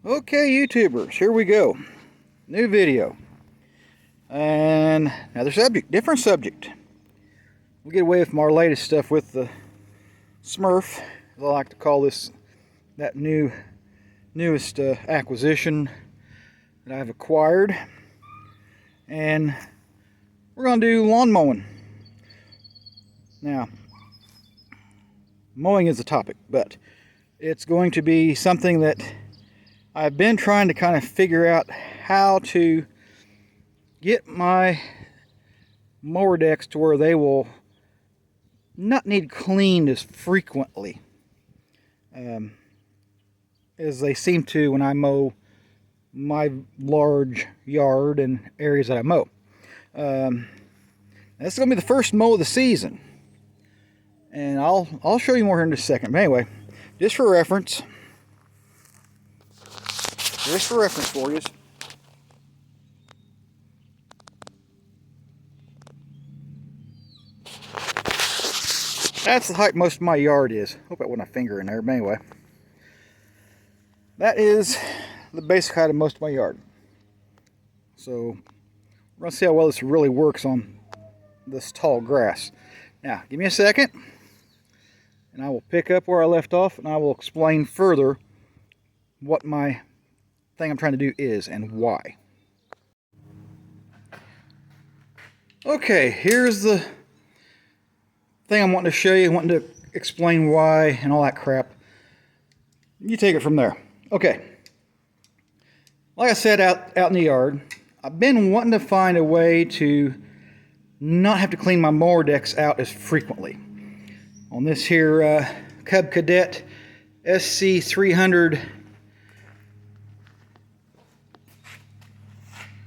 Okay, YouTubers, here we go. New video. And another subject, different subject. We'll get away from our latest stuff with the Smurf, as I like to call this, that newest acquisition that I've acquired. And we're going to do lawn mowing. Now, mowing is the topic, but it's going to be something that I've been trying to kind of figure out how to get my mower decks to where they will not need cleaned as frequently as they seem to when I mow my large yard and areas that I mow. This is going to be the first mow of the season, and I'll show you more here in just a second. But anyway, just for reference. Just for reference for you. That's the height most of my yard is. Hope I wasn't a finger in there, but anyway. That is the basic height of most of my yard. So, we're going to see how well this really works on this tall grass. Now, give me a second, and I will pick up where I left off, and I will explain further what my thing I'm trying to do is and why. Okay, here's the thing I'm wanting to show you, wanting to explain why and all that crap. You take it from there. Okay, like I said, out in the yard, I've been wanting to find a way to not have to clean my mower decks out as frequently. On this here Cub Cadet SC300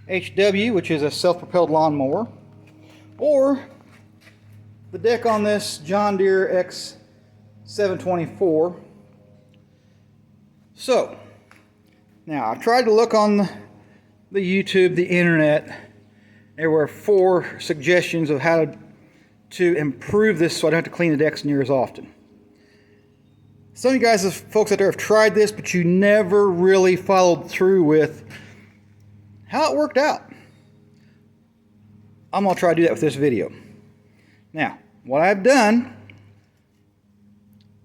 HW, which is a self-propelled lawnmower, or the deck on this John Deere X724. So, now I've tried to look on the YouTube, the internet. There were 4 suggestions of how to improve this so I don't have to clean the decks near as often. Some of you guys, folks out there, have tried this, but you never really followed through with how it worked out. I'm going to try to do that with this video. Now, what I've done,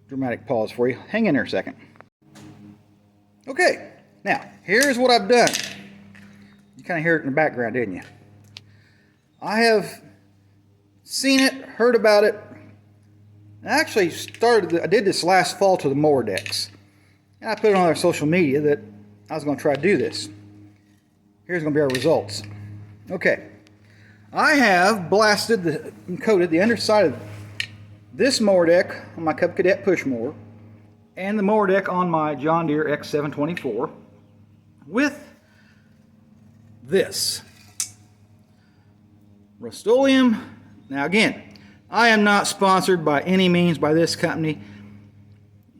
dramatic pause for you, hang in there a second. Okay, now, here's what I've done. You kind of hear it in the background, didn't you? I have seen it, heard about it, and I actually I did this last fall to the mower decks. And I put it on our social media that I was going to try to do this. Here's going to be our results. Okay, I have blasted and coated the underside of this mower deck on my Cub Cadet push mower and the mower deck on my John Deere X724 with this Rust-Oleum. Now again, I am not sponsored by any means by this company.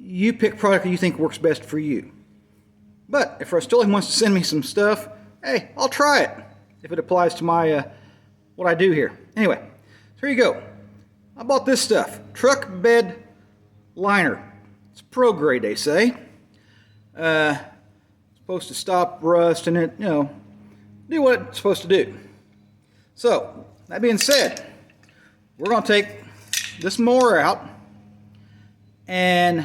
You pick product that you think works best for you. But if Rust-Oleum wants to send me some stuff, hey, I'll try it if it applies to my what I do here. Anyway, so here you go. I bought this stuff, truck bed liner. It's pro grade, they say. It's supposed to stop rust and it, do what it's supposed to do. So that being said, we're going to take this mower out and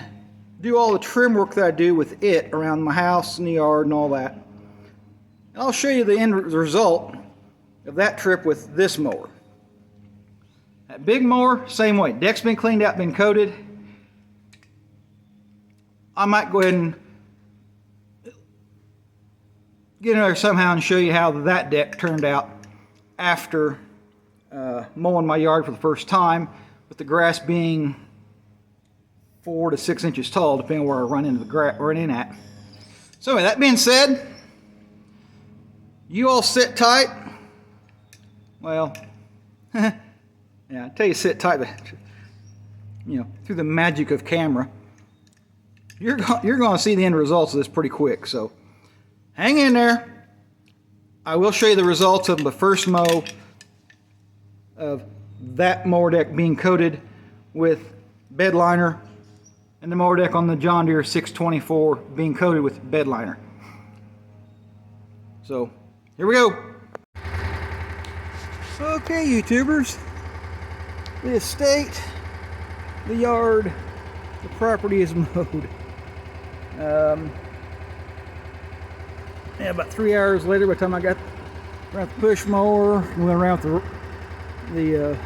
do all the trim work that I do with it around my house and the yard and all that. And I'll show you the end result of that trip with this mower. That big mower, same way. Deck's been cleaned out, been coated. I might go ahead and get in there somehow and show you how that deck turned out after mowing my yard for the first time, with the grass being 4 to 6 inches tall, depending on where I run in at. So anyway, that being said, you all sit tight. Well, yeah, I tell you sit tight, but through the magic of camera, you're going to see the end results of this pretty quick. So hang in there. I will show you the results of the first mow of that mower deck being coated with bedliner and the mower deck on the John Deere 624 being coated with bedliner. So here we go. Okay, YouTubers, the estate, the yard, the property is mowed. Yeah, about 3 hours later, by the time I got around the push mower, we went around with the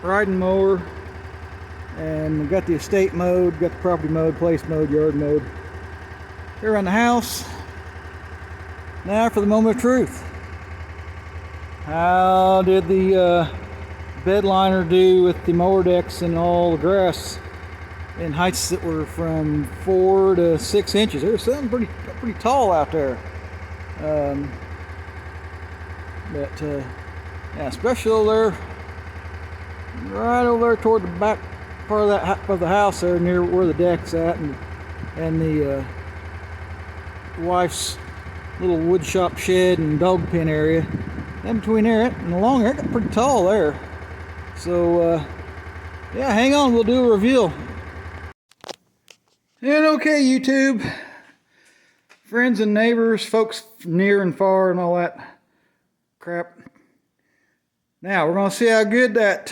riding mower, and we got the estate mowed, got the property mowed, place mowed, yard mowed. Here around the house. Now for the moment of truth. How did the bedliner do with the mower decks and all the grass in heights that were from 4 to 6 inches? There's something pretty tall out there. Yeah, especially over there, right over there toward the back part of the house there, near where the deck's at, and the wife's little wood shop shed and dog pen area. In between there and along there, it got pretty tall there. So yeah, hang on, we'll do a reveal. And okay, YouTube, friends and neighbors, folks near and far and all that crap. Now we're going to see how good that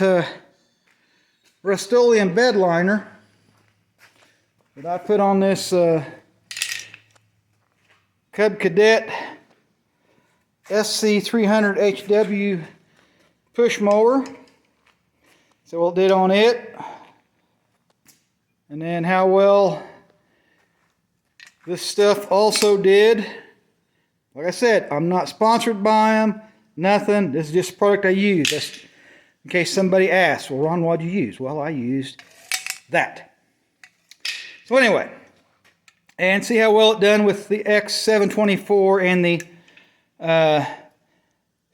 Rust-Oleum bedliner that I put on this Cub Cadet SC300 HW push mower. So what it did on it, and then how well this stuff also did. Like I said, I'm not sponsored by them, nothing. This is just a product I use. That's in case somebody asks, well, Ron, what'd you use? Well, I used that. So anyway, and see how well it done with the X724 and the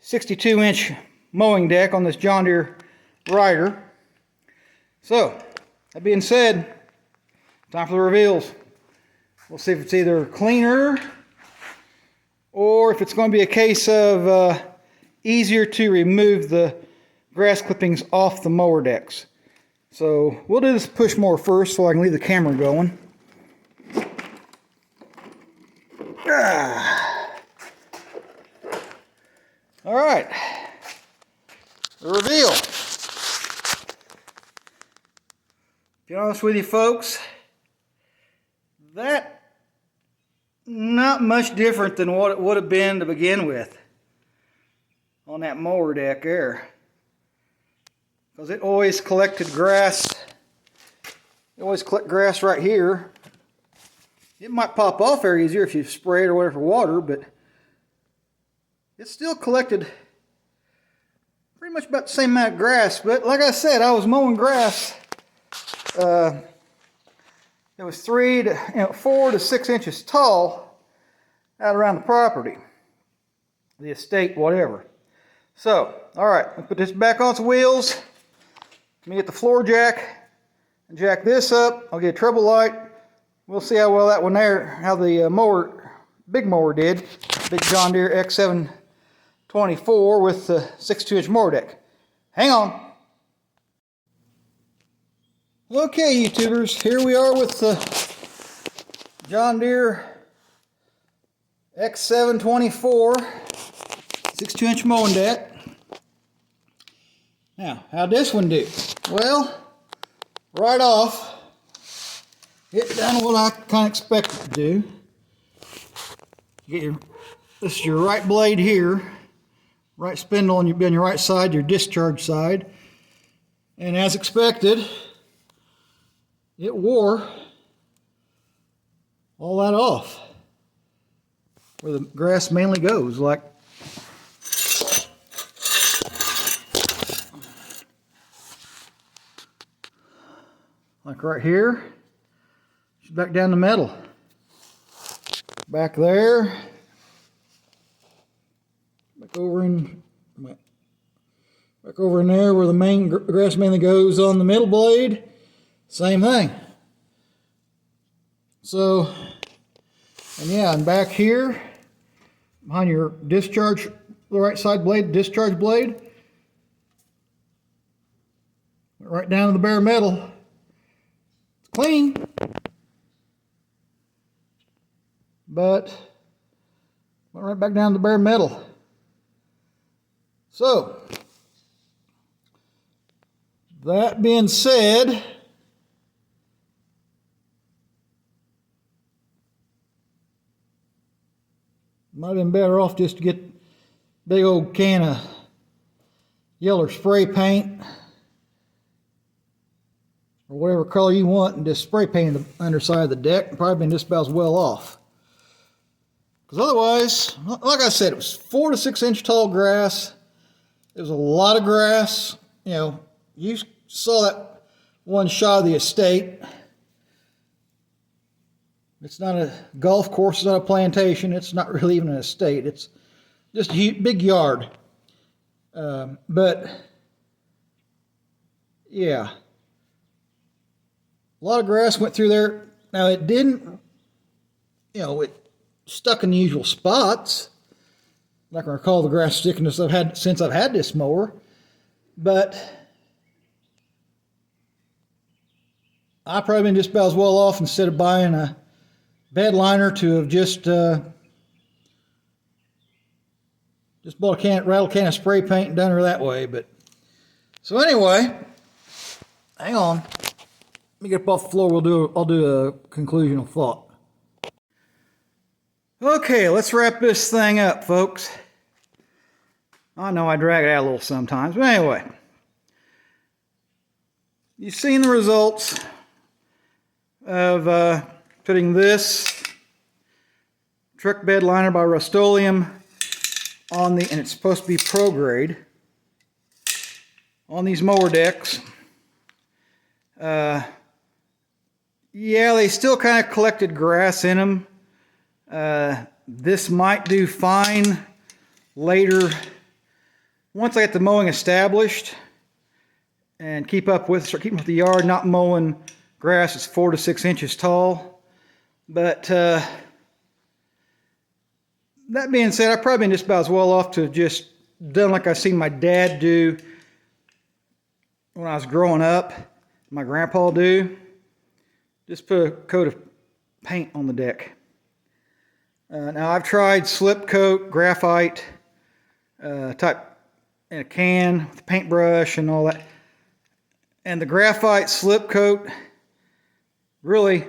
62-inch mowing deck on this John Deere rider. So, that being said, time for the reveals. We'll see if it's either cleaner or if it's going to be a case of easier to remove the grass clippings off the mower decks. So, we'll do this push mower first so I can leave the camera going. Alright, the reveal. To be honest with you folks, that not much different than what it would have been to begin with on that mower deck there. Because it always collected grass. It always collect grass right here. It might pop off there easier if you spray it or whatever water, but it still collected pretty much about the same amount of grass. But like I said, I was mowing grass. It was 4 to 6 inches tall out around the property, the estate, whatever. So, all right, let's put this back on its wheels. Let me get the floor jack and jack this up. I'll get a treble light. We'll see how well that one there, how the big mower did. Big John Deere X724 with the 62-inch mower deck. Hang on. Okay, YouTubers, here we are with the John Deere X724 62-inch mowing deck. Now, how'd this one do? Well, right off, it done what I kind of expected to do. This is your right blade here, right spindle on your right side, your discharge side, and as expected, it wore all that off where the grass mainly goes, like right here. Back down the middle, back there, back over in there where the main grass mainly goes on the middle blade. Same thing. So, and yeah, and back here, behind your discharge, the right side blade, discharge blade, right down to the bare metal. It's clean, but Went right back down to the bare metal. So, that being said, might have been better off just to get a big old can of yellow spray paint or whatever color you want and just spray paint the underside of the deck. Probably been just about as well off. Because otherwise, like I said, it was 4 to 6 inch tall grass. It was a lot of grass. You know, you saw that one shot of the estate. It's not a golf course, it's not a plantation, it's not really even an estate. It's just a big yard. But, yeah. A lot of grass went through there. Now, it didn't, you know, it stuck in the usual spots. I can recall the grass stickiness I've had since I've had this mower. But I've probably been just about as well off instead of buying a bedliner to have just bought a rattle can of spray paint and done her that way. But so anyway, hang on. Let me get up off the floor. I'll do a conclusional thought. Okay, let's wrap this thing up, folks. I know I drag it out a little sometimes, but anyway. You've seen the results of putting this truck bed liner by Rust-Oleum on the, and it's supposed to be pro grade, on these mower decks. Yeah, they still kind of collected grass in them. This might do fine later once I get the mowing established and start keeping with the yard, not mowing grass that's 4 to 6 inches tall. But that being said, I've probably been just about as well off to just done like I seen my dad do when I was growing up, my grandpa do. Just put a coat of paint on the deck. Now I've tried slip coat, graphite type in a can with a paintbrush and all that. And the graphite slip coat really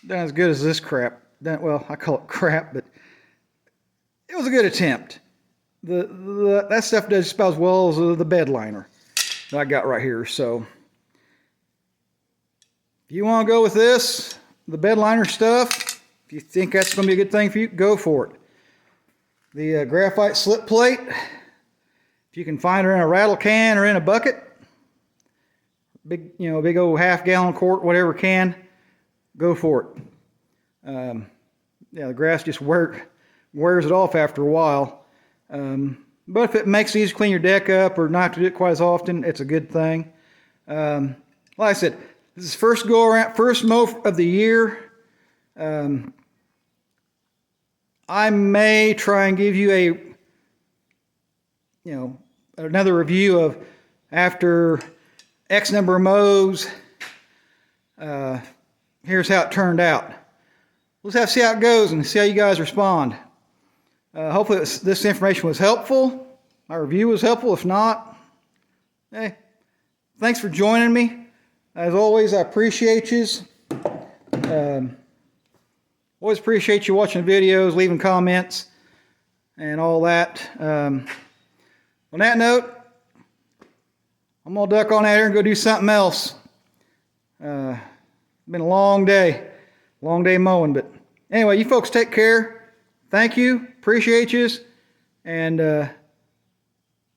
not as good as this crap. Well, I call it crap, but it was a good attempt. That stuff does just about as well as the bed liner that I got right here. So if you want to go with this, the bed liner stuff, if you think that's going to be a good thing for you, go for it. The graphite slip plate, if you can find her in a rattle can or in a bucket, big old half-gallon, quart, whatever can, go for it. Yeah, the grass just wears it off after a while. But if it makes it easy to clean your deck up or not to do it quite as often, it's a good thing. Like I said, this is first go around, first mow of the year. I may try and give you another review of after X number of mows. Here's how it turned out. Let's have to see how it goes and see how you guys respond. Hopefully this information was helpful. My review was helpful. If not, hey, thanks for joining me. As always, I appreciate you. Always appreciate you watching the videos, leaving comments, and all that. On that note, I'm going to duck on out here and go do something else. It's been a long day mowing, but anyway, you folks take care. Thank you, appreciate you, and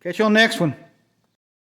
catch you on the next one.